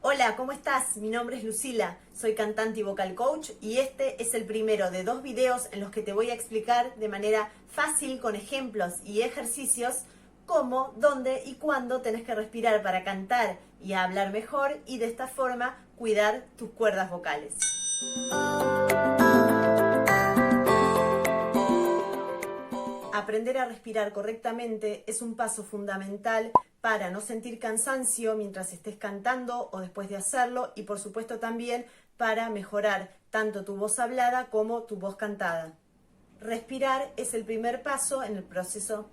Hola, ¿cómo estás? Mi nombre es Lucila, soy cantante y vocal coach y este es el primero de 2 videos en los que te voy a explicar de manera fácil, con ejemplos y ejercicios, cómo, dónde y cuándo tenés que respirar para cantar y hablar mejor y de esta forma cuidar tus cuerdas vocales. Aprender a respirar correctamente es un paso fundamental para no sentir cansancio mientras estés cantando o después de hacerlo y por supuesto también para mejorar tanto tu voz hablada como tu voz cantada. Respirar es el primer paso en el proceso.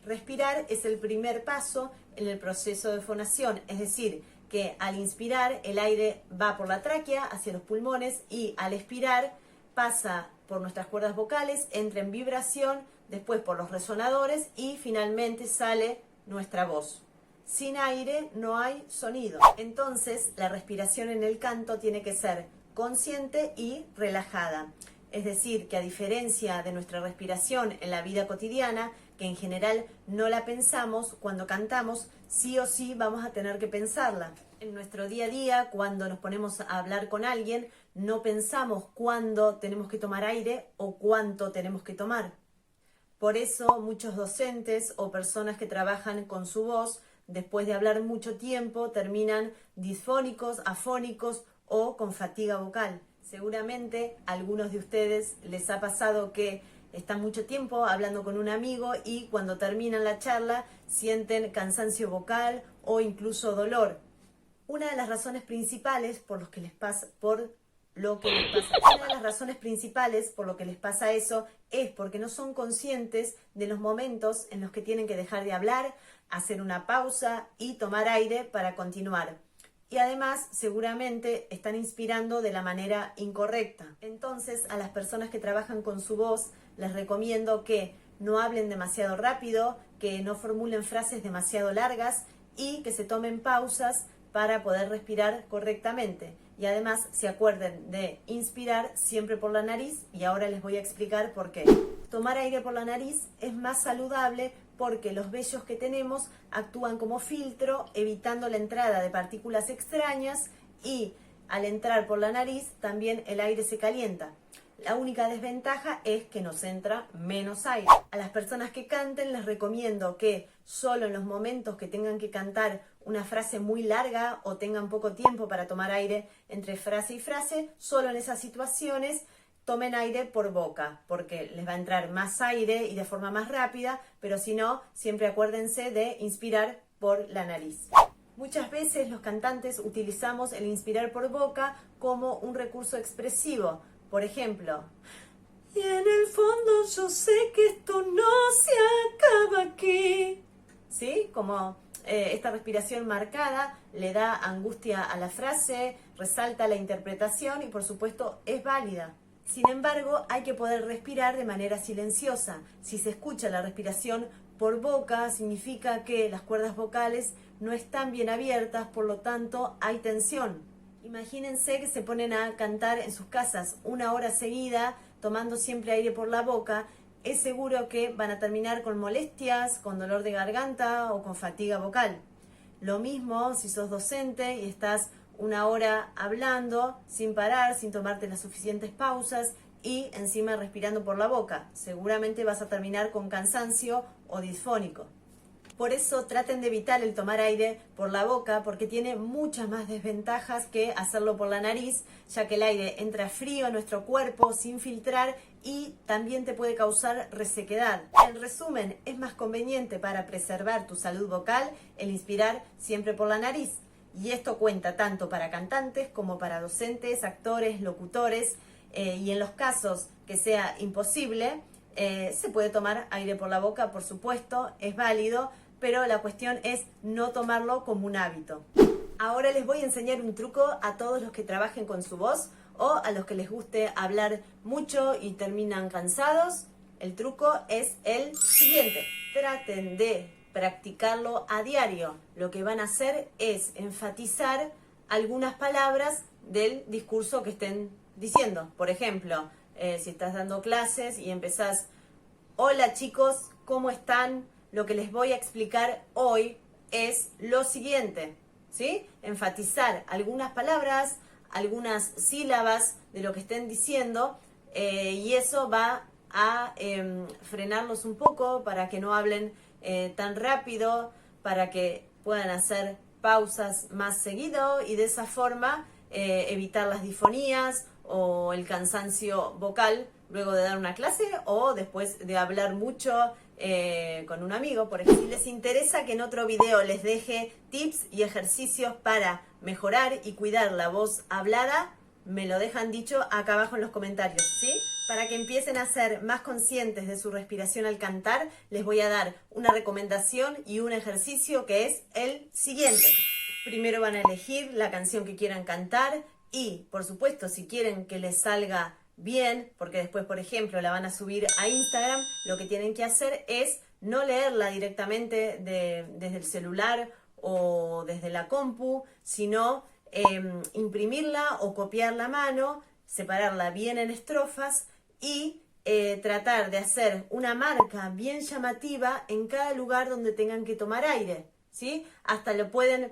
Respirar es el primer paso en el proceso de fonación, es decir, que al inspirar el aire va por la tráquea hacia los pulmones y al expirar pasa por nuestras cuerdas vocales, entra en vibración, después por los resonadores y finalmente sale nuestra voz. Sin aire no hay sonido. Entonces, la respiración en el canto tiene que ser consciente y relajada. Es decir, que a diferencia de nuestra respiración en la vida cotidiana, que en general no la pensamos, cuando cantamos sí o sí vamos a tener que pensarla. En nuestro día a día, cuando nos ponemos a hablar con alguien, no pensamos cuándo tenemos que tomar aire o cuánto tenemos que tomar. Por eso muchos docentes o personas que trabajan con su voz, después de hablar mucho tiempo, terminan disfónicos, afónicos o con fatiga vocal. Seguramente a algunos de ustedes les ha pasado que están mucho tiempo hablando con un amigo y cuando terminan la charla sienten cansancio vocal o incluso dolor. Una de las razones principales por lo que les pasa eso es porque no son conscientes de los momentos en los que tienen que dejar de hablar, hacer una pausa y tomar aire para continuar. Y además, seguramente están inspirando de la manera incorrecta. Entonces, a las personas que trabajan con su voz, les recomiendo que no hablen demasiado rápido, que no formulen frases demasiado largas y que se tomen pausas para poder respirar correctamente. Y además se acuerden de inspirar siempre por la nariz y ahora les voy a explicar por qué. Tomar aire por la nariz es más saludable porque los vellos que tenemos actúan como filtro, evitando la entrada de partículas extrañas y al entrar por la nariz también el aire se calienta. La única desventaja es que nos entra menos aire. A las personas que canten les recomiendo que solo en los momentos que tengan que cantar una frase muy larga o tengan poco tiempo para tomar aire entre frase y frase, solo en esas situaciones tomen aire por boca, porque les va a entrar más aire y de forma más rápida, pero si no, siempre acuérdense de inspirar por la nariz. Muchas veces los cantantes utilizamos el inspirar por boca como un recurso expresivo. Por ejemplo, y en el fondo yo sé que esto no se acaba aquí. ¿Sí? Como esta respiración marcada le da angustia a la frase, resalta la interpretación y por supuesto es válida. Sin embargo, hay que poder respirar de manera silenciosa. Si se escucha la respiración por boca, significa que las cuerdas vocales no están bien abiertas, por lo tanto hay tensión. Imagínense que se ponen a cantar en sus casas 1 hora seguida, tomando siempre aire por la boca. Es seguro que van a terminar con molestias, con dolor de garganta o con fatiga vocal. Lo mismo si sos docente y estás 1 hora hablando sin parar, sin tomarte las suficientes pausas y encima respirando por la boca. Seguramente vas a terminar con cansancio o disfónico. Por eso traten de evitar el tomar aire por la boca porque tiene muchas más desventajas que hacerlo por la nariz, ya que el aire entra frío a nuestro cuerpo sin filtrar y también te puede causar resequedad. En resumen, es más conveniente para preservar tu salud vocal el inspirar siempre por la nariz. Y esto cuenta tanto para cantantes como para docentes, actores, locutores y en los casos que sea imposible, se puede tomar aire por la boca, por supuesto, es válido, pero la cuestión es no tomarlo como un hábito. Ahora les voy a enseñar un truco a todos los que trabajen con su voz o a los que les guste hablar mucho y terminan cansados. El truco es el siguiente: traten de practicarlo a diario. Lo que van a hacer es enfatizar algunas palabras del discurso que estén diciendo. Por ejemplo, si estás dando clases y empezás: hola chicos, ¿cómo están? Lo que les voy a explicar hoy es lo siguiente. ¿sí? Enfatizar algunas palabras, algunas sílabas de lo que estén diciendo, y eso va a frenarlos un poco para que no hablen tan rápido, para que puedan hacer pausas más seguido y de esa forma evitar las disfonías o el cansancio vocal luego de dar una clase o después de hablar mucho con un amigo. Por ejemplo, si les interesa que en otro video les deje tips y ejercicios para mejorar y cuidar la voz hablada, me lo dejan dicho acá abajo en los comentarios, ¿sí? Para que empiecen a ser más conscientes de su respiración al cantar, les voy a dar una recomendación y un ejercicio que es el siguiente. Primero van a elegir la canción que quieran cantar y, por supuesto, si quieren que les salga bien, porque después, por ejemplo, la van a subir a Instagram, lo que tienen que hacer es no leerla directamente desde el celular o desde la compu, sino imprimirla o copiar la mano, separarla bien en estrofas y tratar de hacer una marca bien llamativa en cada lugar donde tengan que tomar aire, ¿sí? Hasta le pueden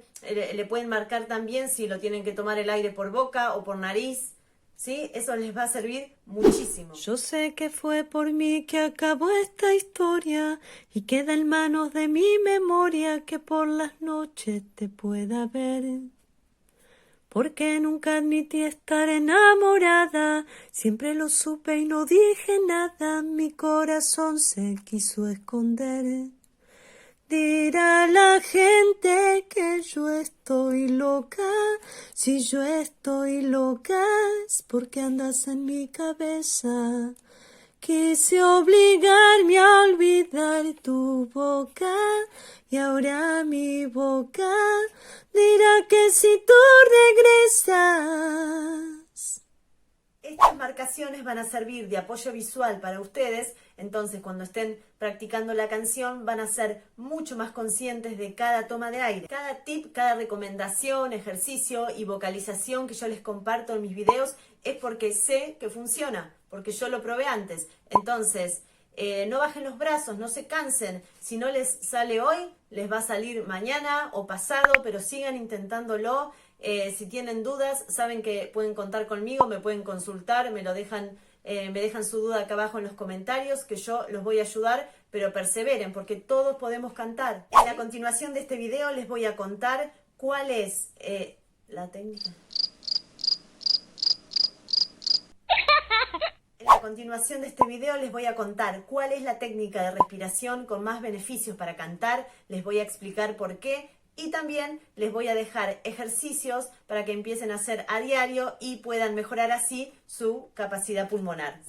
marcar también si lo tienen que tomar el aire por boca o por nariz, ¿sí? Eso les va a servir muchísimo. Yo sé que fue por mí que acabó esta historia y queda en manos de mi memoria que por las noches te pueda ver. Porque nunca admití estar enamorada, siempre lo supe y no dije nada, mi corazón se quiso esconder. Dirá la gente que yo estoy loca, si yo estoy loca es porque andas en mi cabeza. Quise obligarme a olvidar tu boca y ahora mi boca dirá que si tú regresas. Estas marcaciones van a servir de apoyo visual para ustedes, entonces cuando estén practicando la canción van a ser mucho más conscientes de cada toma de aire. Cada tip, cada recomendación, ejercicio y vocalización que yo les comparto en mis videos es porque sé que funciona, porque yo lo probé antes. Entonces, no bajen los brazos, no se cansen. Si no les sale hoy, les va a salir mañana o pasado, pero sigan intentándolo. Si tienen dudas, saben que pueden contar conmigo, me pueden consultar, me dejan su duda acá abajo en los comentarios, que yo los voy a ayudar, pero perseveren, porque todos podemos cantar. En la continuación de este video les voy a contar cuál es la técnica. En la continuación de este video les voy a contar cuál es la técnica de respiración con más beneficios para cantar, les voy a explicar por qué y también les voy a dejar ejercicios para que empiecen a hacer a diario y puedan mejorar así su capacidad pulmonar.